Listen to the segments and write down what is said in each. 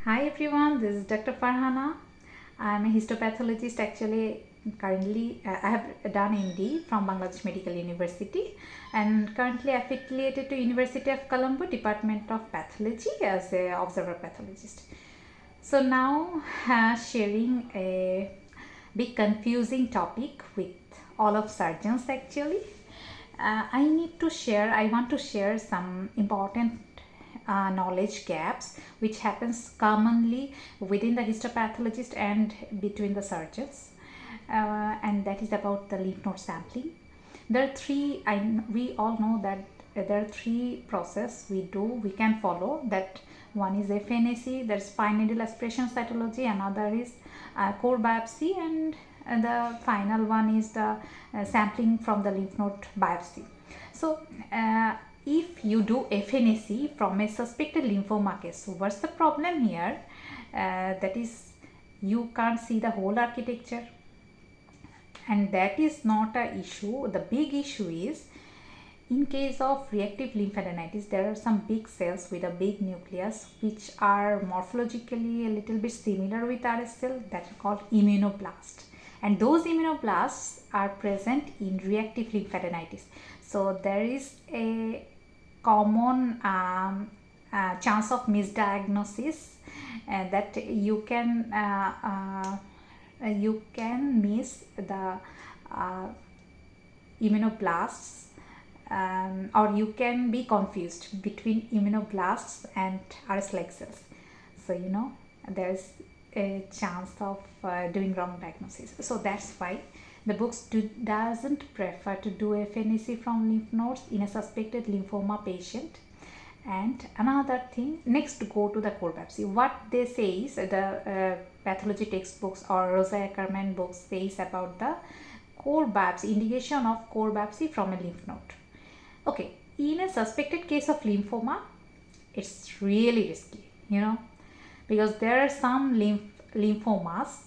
Hi everyone, this is Dr. Farhana. I'm a histopathologist. Actually, currently I have done MD from Bangladesh Medical University and currently affiliated to University of Colombo Department of Pathology as a observer pathologist. So now sharing a big confusing topic with all of surgeons actually. I want to share some important knowledge gaps which happens commonly within the histopathologist and between the surgeons, and that is about the lymph node sampling. There are we all know that there are three process we can follow. That one is FNAC, that's fine needle aspiration cytology, another is core biopsy, and the final one is the sampling from the lymph node biopsy. So if you do FNAC from a suspected lymphoma case, so what's the problem here? That is, you can't see the whole architecture, and that is not a issue. The big issue is in case of reactive lymphadenitis, there are some big cells with a big nucleus which are morphologically a little bit similar with RS cell, that are called immunoblast, and those immunoblasts are present in reactive lymphadenitis. So there is a common chance of misdiagnosis that you can miss the immunoblasts, or you can be confused between immunoblasts and RS-like cells. So there's a chance of doing wrong diagnosis. So that's why the books doesn't prefer to do FNAC from lymph nodes in a suspected lymphoma patient. And another thing, next go to the core biopsy. What they say is the pathology textbooks or Rosa Ackerman books says about the core biopsy, indication of core biopsy from a lymph node. Okay, in a suspected case of lymphoma, it's really risky, because there are some lymphomas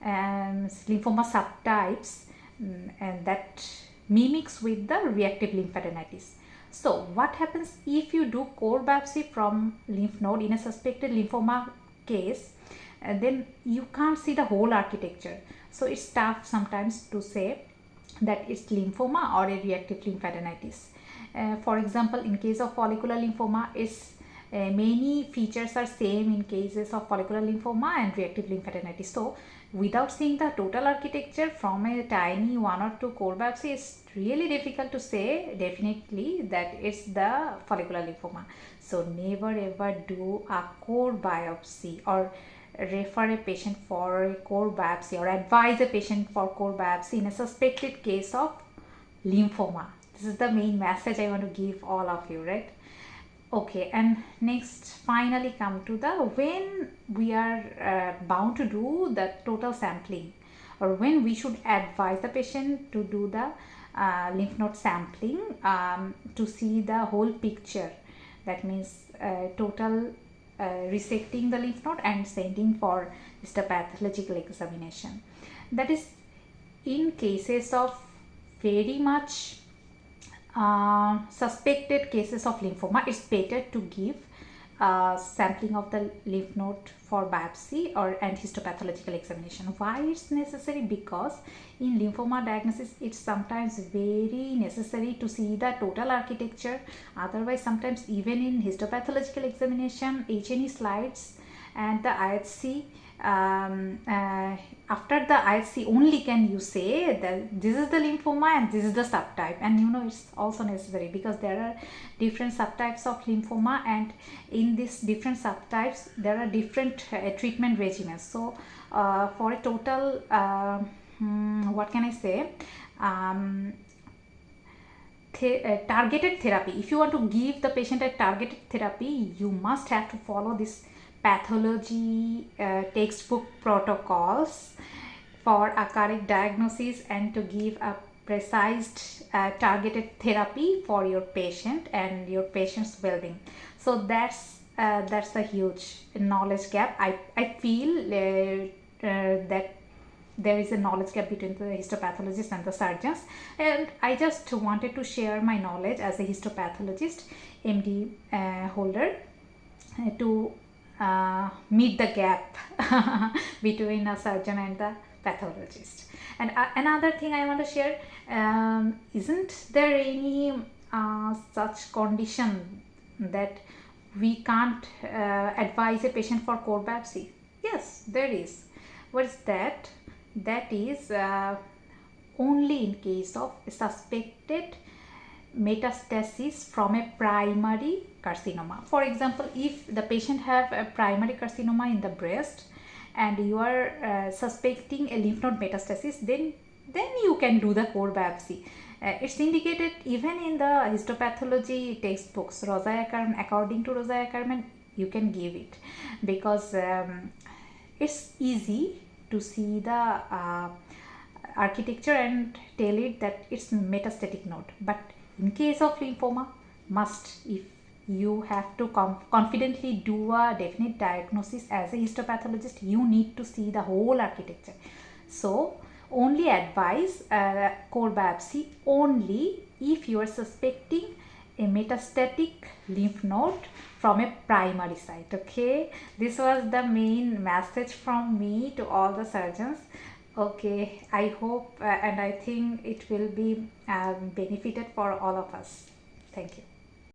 and lymphoma subtypes and that mimics with the reactive lymphadenitis. So what happens if you do core biopsy from lymph node in a suspected lymphoma case? Then you can't see the whole architecture. So it's tough sometimes to say that it's lymphoma or a reactive lymphadenitis. For example, in case of follicular lymphoma, many features are same in cases of follicular lymphoma and reactive lymphadenitis. So without seeing the total architecture from a tiny one or two core biopsy, it's really difficult to say definitely that it's the follicular lymphoma. So never ever do a core biopsy or refer a patient for a core biopsy or advise a patient for core biopsy in a suspected case of lymphoma. This is the main message I want to give all of you, right? Okay, and next finally come to the when we are bound to do the total sampling, or when we should advise the patient to do the lymph node sampling to see the whole picture. That means total resecting the lymph node and sending for histopathological examination. That is in cases of very much suspected cases of lymphoma, it's better to give sampling of the lymph node for biopsy or and histopathological examination. Why it's necessary? Because in lymphoma diagnosis, it's sometimes very necessary to see the total architecture. Otherwise, sometimes even in histopathological examination, H&E slides and the IHC, after the IHC only can you say that this is the lymphoma and this is the subtype, and it's also necessary because there are different subtypes of lymphoma, and in these different subtypes there are different treatment regimens. So for a total what can I say, targeted therapy, if you want to give the patient a targeted therapy, you must have to follow this pathology textbook protocols for a correct diagnosis and to give a precise targeted therapy for your patient and your patient's well-being. So that's a huge knowledge gap. I feel that there is a knowledge gap between the histopathologist and the surgeons, and I just wanted to share my knowledge as a histopathologist MD holder to meet the gap between a surgeon and the pathologist. And another thing I want to share, isn't there any such condition that we can't advise a patient for core biopsy? Yes, there is. What is that? That is only in case of suspected metastasis from a primary carcinoma. For example, if the patient have a primary carcinoma in the breast and you are suspecting a lymph node metastasis, then you can do the core biopsy. It's indicated even in the histopathology textbooks. According to Rosa Ackerman, you can give it because it's easy to see the architecture and tell it that it's metastatic node. But in case of lymphoma, if you have to confidently do a definite diagnosis as a histopathologist, you need to see the whole architecture. So only advise core biopsy only if you are suspecting a metastatic lymph node from a primary site. Okay, this was the main message from me to all the surgeons. Okay, I hope and I think it will be benefited for all of us. Thank you.